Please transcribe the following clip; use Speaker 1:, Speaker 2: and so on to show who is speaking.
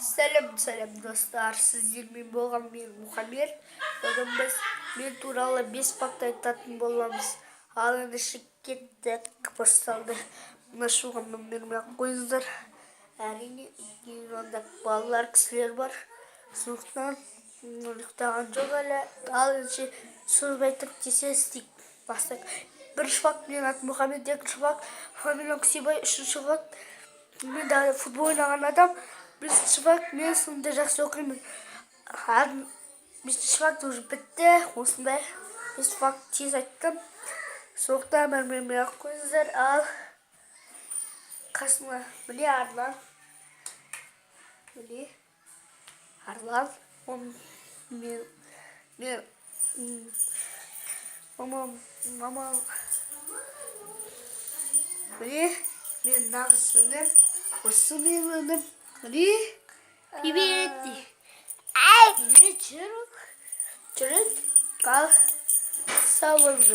Speaker 1: Сәлем достар, сіздермен болған мен Мұхаммед. Бүгін біз мен туралы 5 факт айтатын боламыз. Ал енді кеттік, басталды. Мына шуға бермей қойыңыздар. Әрине, онда балалар, кісілер бар. Сондықтан ұйықтаған жоқ әлі. Ал енді сөз айтып десе істейік. Бастайық. Бірінші факт, менің атым Мұхаммед. Екінші факт, фамилиям Күсейбай. Үшінші факт, мен де футбол ойнаған адам. Бесінші факт, мен сыныбда жақсы оқимын. Бесінші факт уже бітті. Осындай 5 факт тез айттым. Сондықтан бермей ақ қойыңыздар. Ал қасыма міне Арлан. Міне Арлан. Мамам. Міне мен нағыз өнім. Осы мен өнім. Міне. Привет. Міне жүріп. Ал сау болыңыздар.